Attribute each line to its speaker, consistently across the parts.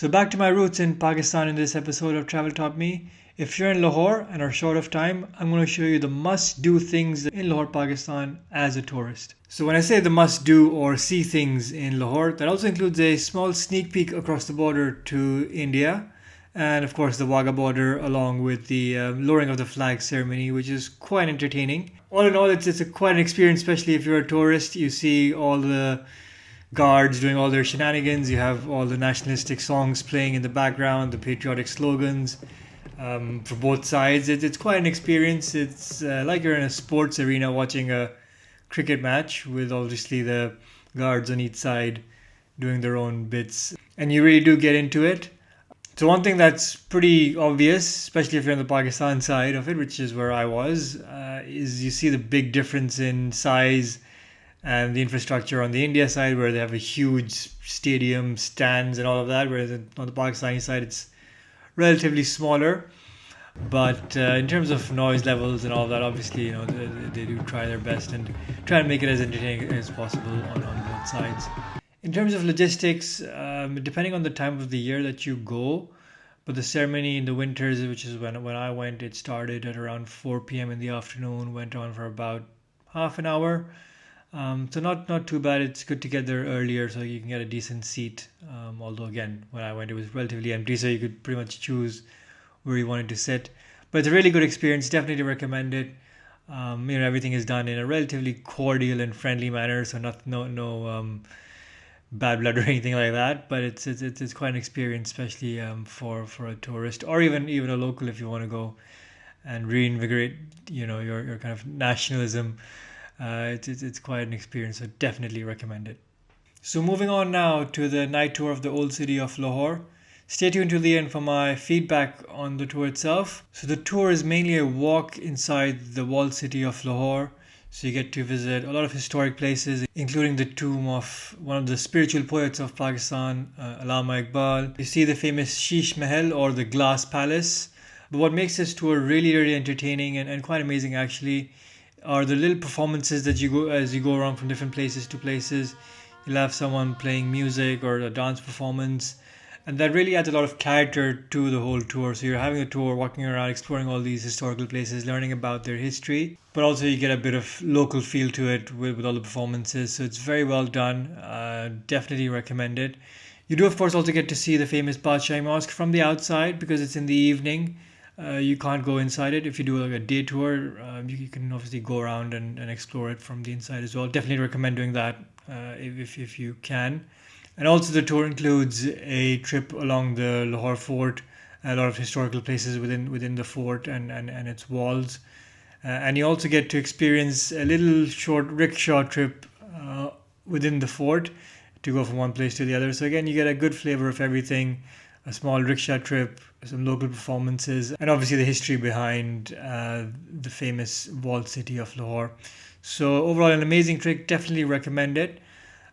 Speaker 1: So back to my roots in Pakistan in this episode of Travel Taught Me. If you're in Lahore and are short of time, I'm going to show you the must-do things in Lahore, Pakistan as a tourist. So when I say the must-do or see things in Lahore, that also includes a small sneak peek across the border to India, and of course the Wagah border, along with the lowering of the flag ceremony, which is quite entertaining. All in all, it's quite an experience, especially if you're a tourist. You see all the guards doing all their shenanigans. You have all the nationalistic songs playing in the background, the patriotic slogans for both sides. It's quite an experience. It's like you're in a sports arena watching a cricket match with obviously the guards on each side doing their own bits. And you really do get into it. So one thing that's pretty obvious, especially if you're on the Pakistan side of it, which is where I was, is you see the big difference in size and the infrastructure on the India side, where they have a huge stadium, stands, and all of that. Whereas on the Pakistani side, it's relatively smaller. But in terms of noise levels and all of that, obviously, they do try their best and try and make it as entertaining as possible on both sides. In terms of logistics, depending on the time of the year that you go, but the ceremony in the winters, which is when I went, it started at around 4 p.m. in the afternoon, went on for about half an hour. So not too bad. It's good to get there earlier so you can get a decent seat. Although again, when I went, it was relatively empty, so you could pretty much choose where you wanted to sit. But it's a really good experience. Definitely recommend it. Everything is done in a relatively cordial and friendly manner, so no bad blood or anything like that. But it's quite an experience, especially for a tourist or even a local if you want to go and reinvigorate your kind of nationalism. It's quite an experience, so definitely recommend it. So moving on now to the night tour of the old city of Lahore. Stay tuned to the end for my feedback on the tour itself. So the tour is mainly a walk inside the walled city of Lahore. So you get to visit a lot of historic places, including the tomb of one of the spiritual poets of Pakistan, Allama Iqbal. You see the famous Sheesh Mahal, or the Glass Palace. But what makes this tour really, really entertaining and quite amazing actually are the little performances that you go as you go around from different places to places. You'll have someone playing music or a dance performance, and that really adds a lot of character to the whole tour. So you're having a tour, walking around, exploring all these historical places, learning about their history, but also you get a bit of local feel to it with all the performances. So it's very well done. Definitely recommend it. You do of course also get to see the famous Badshah Mosque from the outside because it's in the evening. You can't go inside it. If you do like a day tour, you can obviously go around and explore it from the inside as well. Definitely recommend doing that if you can. And also the tour includes a trip along the Lahore fort, a lot of historical places within the fort and its walls. And you also get to experience a little short rickshaw trip within the fort to go from one place to the other. So again, you get a good flavor of everything. A small rickshaw trip, some local performances, and obviously the history behind the famous walled city of Lahore. So overall, an amazing trip. Definitely recommend it.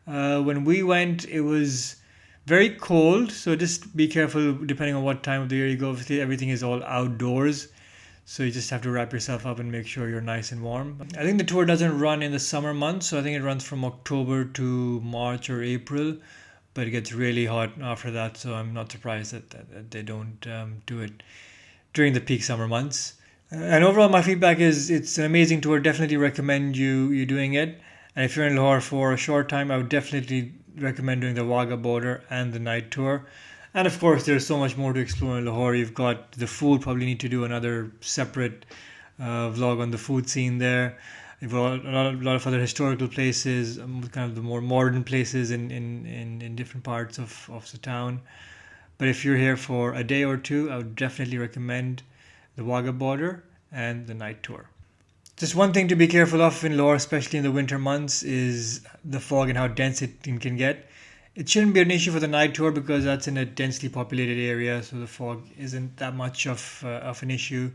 Speaker 1: When we went, it was very cold, so just be careful depending on what time of the year you go. Obviously, everything is all outdoors, so you just have to wrap yourself up and make sure you're nice and warm. I think the tour doesn't run in the summer months, so I think it runs from October to March or April. But it gets really hot after that, so I'm not surprised that they don't do it during the peak summer months. And overall, my feedback is it's an amazing tour. Definitely recommend you doing it. And if you're in Lahore for a short time, I would definitely recommend doing the Wagah border and the night tour. And of course, there's so much more to explore in Lahore. You've got the food. Probably need to do another separate vlog on the food scene there. You've got a lot of other historical places, kind of the more modern places in different parts of the town. But if you're here for a day or two, I would definitely recommend the Wagah border and the night tour. Just one thing to be careful of in Lahore, especially in the winter months, is the fog and how dense it can get. It shouldn't be an issue for the night tour because that's in a densely populated area, so the fog isn't that much of an issue.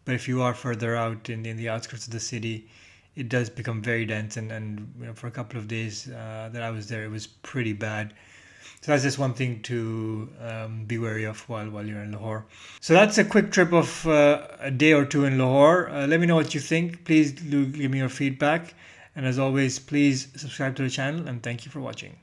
Speaker 1: But if you are further out in the outskirts of the city, it does become very dense, and for a couple of days that I was there, it was pretty bad. So that's just one thing to be wary of while you're in Lahore. So that's a quick trip of a day or two in Lahore. Let me know what you think. Please do give me your feedback. And as always, please subscribe to the channel, and thank you for watching.